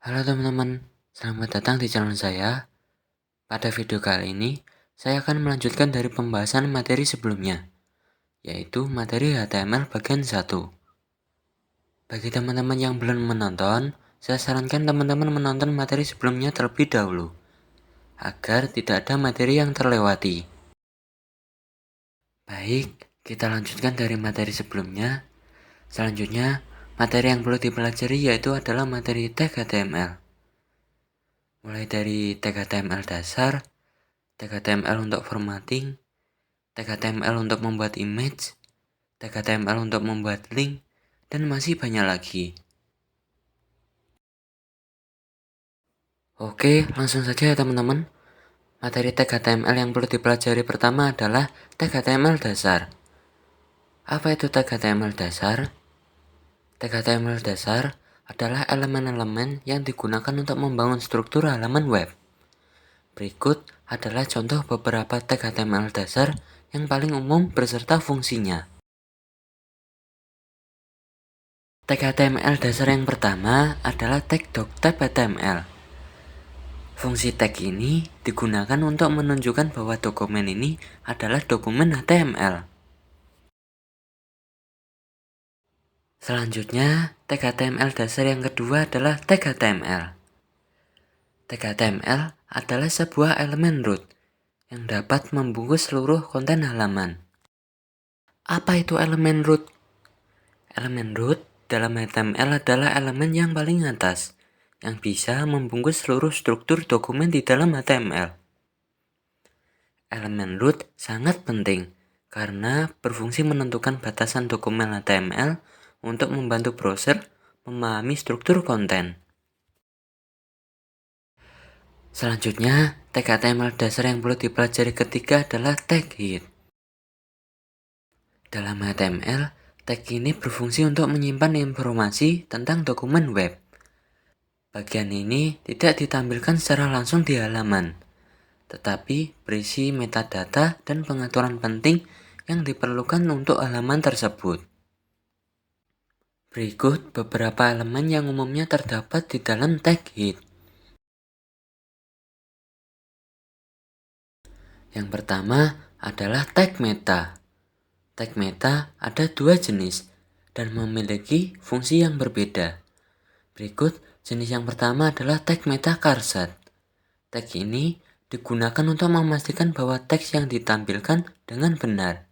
Halo teman-teman, selamat datang di channel saya. Pada video kali ini, saya akan melanjutkan dari pembahasan materi sebelumnya, yaitu materi HTML bagian 1. Bagi teman-teman yang belum menonton, saya sarankan teman-teman menonton materi sebelumnya terlebih dahulu, agar tidak ada materi yang terlewati. Baik, kita lanjutkan dari materi sebelumnya. Selanjutnya, materi yang perlu dipelajari yaitu adalah materi tag HTML. Mulai dari tag HTML dasar, tag HTML untuk formatting, tag HTML untuk membuat image, tag HTML untuk membuat link, dan masih banyak lagi. Oke, langsung saja ya teman-teman. Materi tag HTML yang perlu dipelajari pertama adalah tag HTML dasar. Apa itu tag HTML dasar? Tag HTML dasar adalah elemen-elemen yang digunakan untuk membangun struktur halaman web. Berikut adalah contoh beberapa tag HTML dasar yang paling umum beserta fungsinya. Tag HTML dasar yang pertama adalah tag doctype HTML. Fungsi tag ini digunakan untuk menunjukkan bahwa dokumen ini adalah dokumen HTML. Selanjutnya, tag HTML dasar yang kedua adalah tag HTML. Tag HTML adalah sebuah elemen root yang dapat membungkus seluruh konten halaman. Apa itu elemen root? Elemen root dalam HTML adalah elemen yang paling atas, yang bisa membungkus seluruh struktur dokumen di dalam HTML. Elemen root sangat penting karena berfungsi menentukan batasan dokumen HTML untuk membantu browser memahami struktur konten. Selanjutnya, tag HTML dasar yang perlu dipelajari ketiga adalah tag head. Dalam HTML, tag ini berfungsi untuk menyimpan informasi tentang dokumen web. Bagian ini tidak ditampilkan secara langsung di halaman, tetapi berisi metadata dan pengaturan penting yang diperlukan untuk halaman tersebut. Berikut beberapa elemen yang umumnya terdapat di dalam tag head. Yang pertama adalah tag meta. Tag meta ada dua jenis dan memiliki fungsi yang berbeda. Berikut jenis yang pertama adalah tag meta carsat. Tag ini digunakan untuk memastikan bahwa teks yang ditampilkan dengan benar.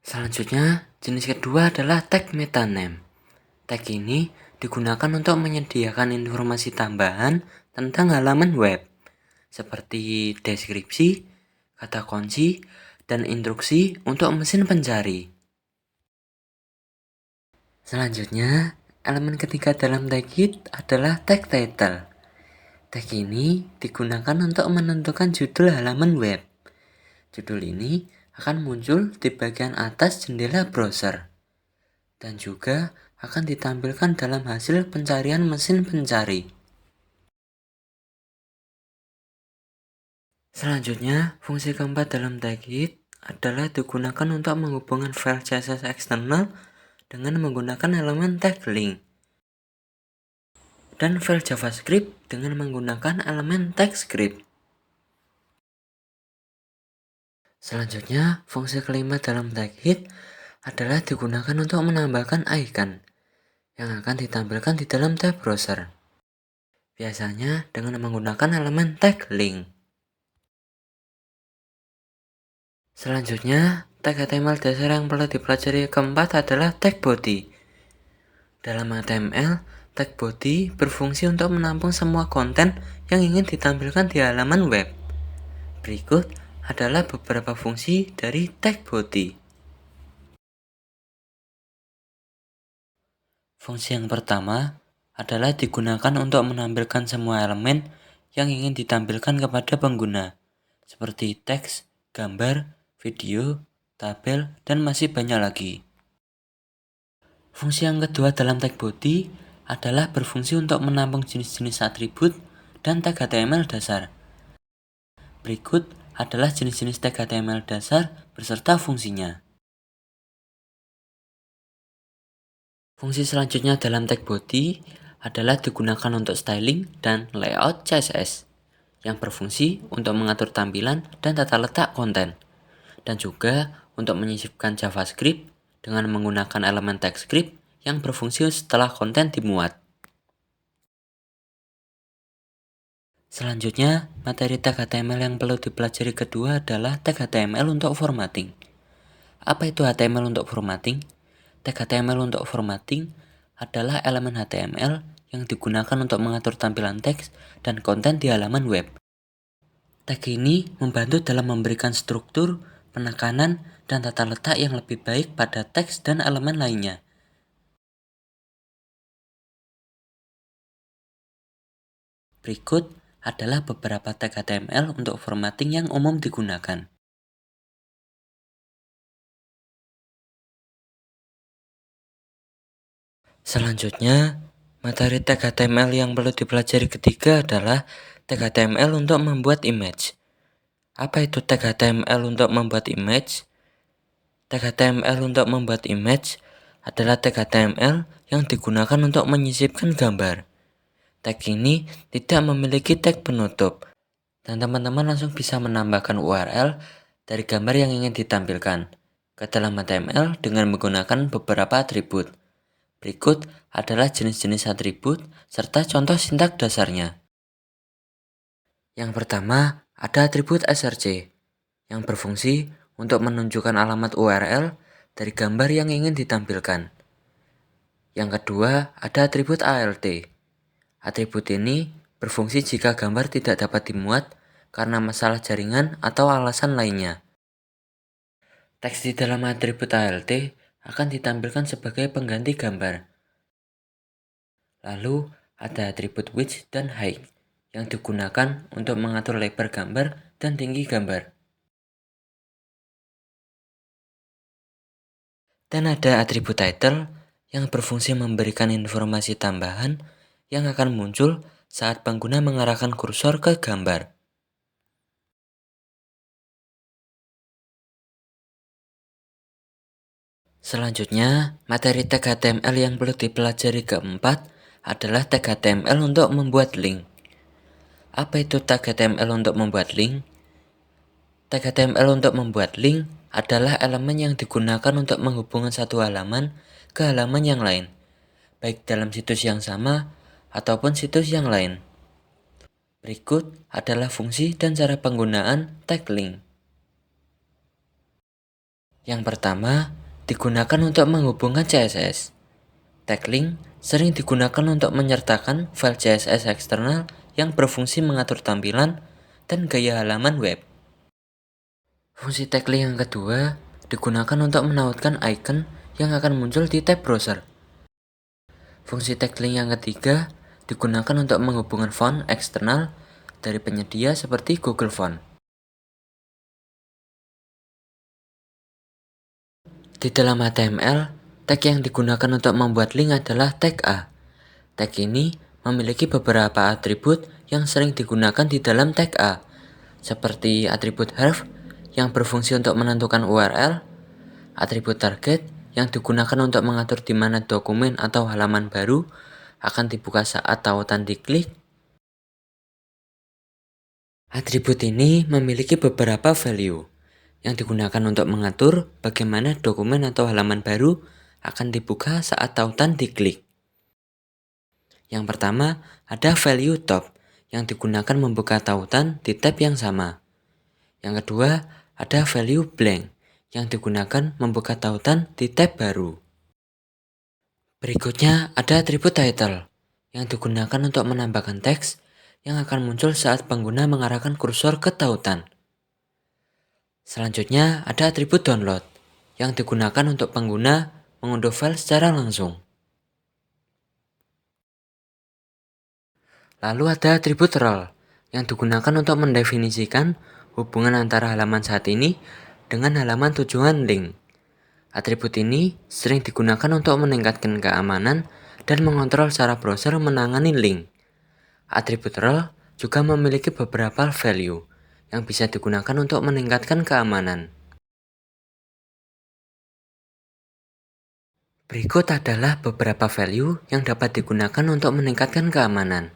Selanjutnya, jenis kedua adalah tag meta name. Tag ini digunakan untuk menyediakan informasi tambahan tentang halaman web, seperti deskripsi, kata kunci, dan instruksi untuk mesin pencari. Selanjutnya, elemen ketiga dalam tag head adalah tag title. Tag ini digunakan untuk menentukan judul halaman web. Judul ini akan muncul di bagian atas jendela browser dan juga akan ditampilkan dalam hasil pencarian mesin pencari. Selanjutnya, fungsi keempat dalam tag head adalah digunakan untuk menghubungkan file CSS eksternal dengan menggunakan elemen tag link dan file JavaScript dengan menggunakan elemen tag script. Selanjutnya, fungsi kelima dalam tag head adalah digunakan untuk menambahkan icon yang akan ditampilkan di dalam tab browser, biasanya dengan menggunakan elemen tag link. Selanjutnya, tag HTML dasar yang perlu dipelajari keempat adalah tag body. Dalam HTML, tag body berfungsi untuk menampung semua konten yang ingin ditampilkan di halaman web. Berikut adalah beberapa fungsi dari tag body. Fungsi yang pertama adalah digunakan untuk menampilkan semua elemen yang ingin ditampilkan kepada pengguna, seperti teks, gambar, video, tabel, dan masih banyak lagi. Fungsi yang kedua dalam tag body adalah berfungsi untuk menampung jenis-jenis atribut dan tag HTML dasar. Berikut adalah jenis-jenis tag HTML dasar beserta fungsinya. Fungsi selanjutnya dalam tag body adalah digunakan untuk styling dan layout CSS yang berfungsi untuk mengatur tampilan dan tata letak konten, dan juga untuk menyisipkan JavaScript dengan menggunakan elemen TypeScript yang berfungsi setelah konten dimuat. Selanjutnya, materi tag HTML yang perlu dipelajari kedua adalah tag HTML untuk formatting. Apa itu HTML untuk formatting? Tag HTML untuk formatting adalah elemen HTML yang digunakan untuk mengatur tampilan teks dan konten di halaman web. Tag ini membantu dalam memberikan struktur, penekanan, dan tata letak yang lebih baik pada teks dan elemen lainnya. Berikut adalah beberapa tag HTML untuk formatting yang umum digunakan. Selanjutnya, materi tag HTML yang perlu dipelajari ketiga adalah tag HTML untuk membuat image. Apa itu tag HTML untuk membuat image? Tag HTML untuk membuat image adalah tag HTML yang digunakan untuk menyisipkan gambar. Tag ini tidak memiliki tag penutup, dan teman-teman langsung bisa menambahkan URL dari gambar yang ingin ditampilkan ke dalam HTML dengan menggunakan beberapa atribut. Berikut adalah jenis-jenis atribut serta contoh sintaks dasarnya. Yang pertama, ada atribut src yang berfungsi untuk menunjukkan alamat URL dari gambar yang ingin ditampilkan. Yang kedua, ada atribut alt. Atribut ini berfungsi jika gambar tidak dapat dimuat karena masalah jaringan atau alasan lainnya. Teks di dalam atribut alt akan ditampilkan sebagai pengganti gambar. Lalu ada atribut width dan height yang digunakan untuk mengatur lebar gambar dan tinggi gambar. Dan ada atribut title yang berfungsi memberikan informasi tambahan yang akan muncul saat pengguna mengarahkan kursor ke gambar. Selanjutnya, materi tag HTML yang perlu dipelajari keempat adalah tag HTML untuk membuat link. Apa itu tag HTML untuk membuat link? Tag HTML untuk membuat link adalah elemen yang digunakan untuk menghubungkan satu halaman ke halaman yang lain, baik dalam situs yang sama ataupun situs yang lain. Berikut adalah fungsi dan cara penggunaan tag link. Yang pertama, digunakan untuk menghubungkan CSS. Tag link sering digunakan untuk menyertakan file CSS eksternal yang berfungsi mengatur tampilan dan gaya halaman web. Fungsi tag link yang kedua digunakan untuk menautkan icon yang akan muncul di tab browser. Fungsi tag link yang ketiga digunakan untuk menghubungkan font eksternal dari penyedia seperti Google Font. Di dalam HTML, tag yang digunakan untuk membuat link adalah tag A. Tag ini memiliki beberapa atribut yang sering digunakan di dalam tag A, seperti atribut href yang berfungsi untuk menentukan URL, atribut target yang digunakan untuk mengatur di mana dokumen atau halaman baru akan dibuka saat tautan diklik. Atribut ini memiliki beberapa value yang digunakan untuk mengatur bagaimana dokumen atau halaman baru akan dibuka saat tautan diklik. Yang pertama, ada value top yang digunakan membuka tautan di tab yang sama. Yang kedua, ada value blank yang digunakan membuka tautan di tab baru. Berikutnya ada atribut title yang digunakan untuk menambahkan teks yang akan muncul saat pengguna mengarahkan kursor ke tautan. Selanjutnya ada atribut download yang digunakan untuk pengguna mengunduh file secara langsung. Lalu ada atribut role yang digunakan untuk mendefinisikan hubungan antara halaman saat ini dengan halaman tujuan link. Atribut ini sering digunakan untuk meningkatkan keamanan dan mengontrol cara browser menangani link. Atribut role juga memiliki beberapa value yang bisa digunakan untuk meningkatkan keamanan. Berikut adalah beberapa value yang dapat digunakan untuk meningkatkan keamanan.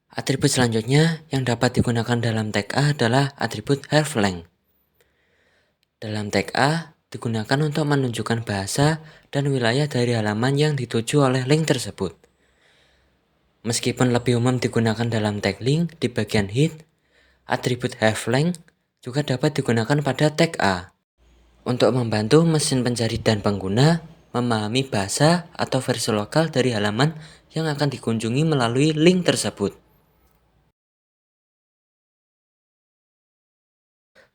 Atribut selanjutnya yang dapat digunakan dalam tag A adalah atribut hreflang. Dalam tag A digunakan untuk menunjukkan bahasa dan wilayah dari halaman yang dituju oleh link tersebut. Meskipun lebih umum digunakan dalam tag link di bagian head, atribut hreflang juga dapat digunakan pada tag A untuk membantu mesin pencari dan pengguna memahami bahasa atau versi lokal dari halaman yang akan dikunjungi melalui link tersebut.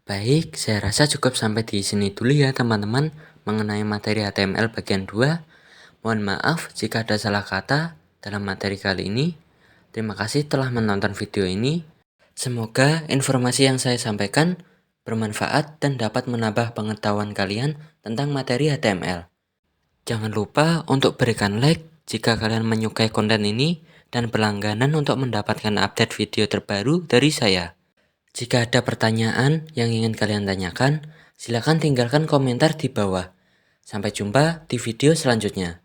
Baik, saya rasa cukup sampai di sini dulu ya teman-teman mengenai materi HTML bagian 2. Mohon maaf jika ada salah kata dalam materi kali ini. Terima kasih telah menonton video ini. Semoga informasi yang saya sampaikan bermanfaat dan dapat menambah pengetahuan kalian tentang materi HTML. Jangan lupa untuk berikan like jika kalian menyukai konten ini dan berlangganan untuk mendapatkan update video terbaru dari saya. Jika ada pertanyaan yang ingin kalian tanyakan, silakan tinggalkan komentar di bawah. Sampai jumpa di video selanjutnya.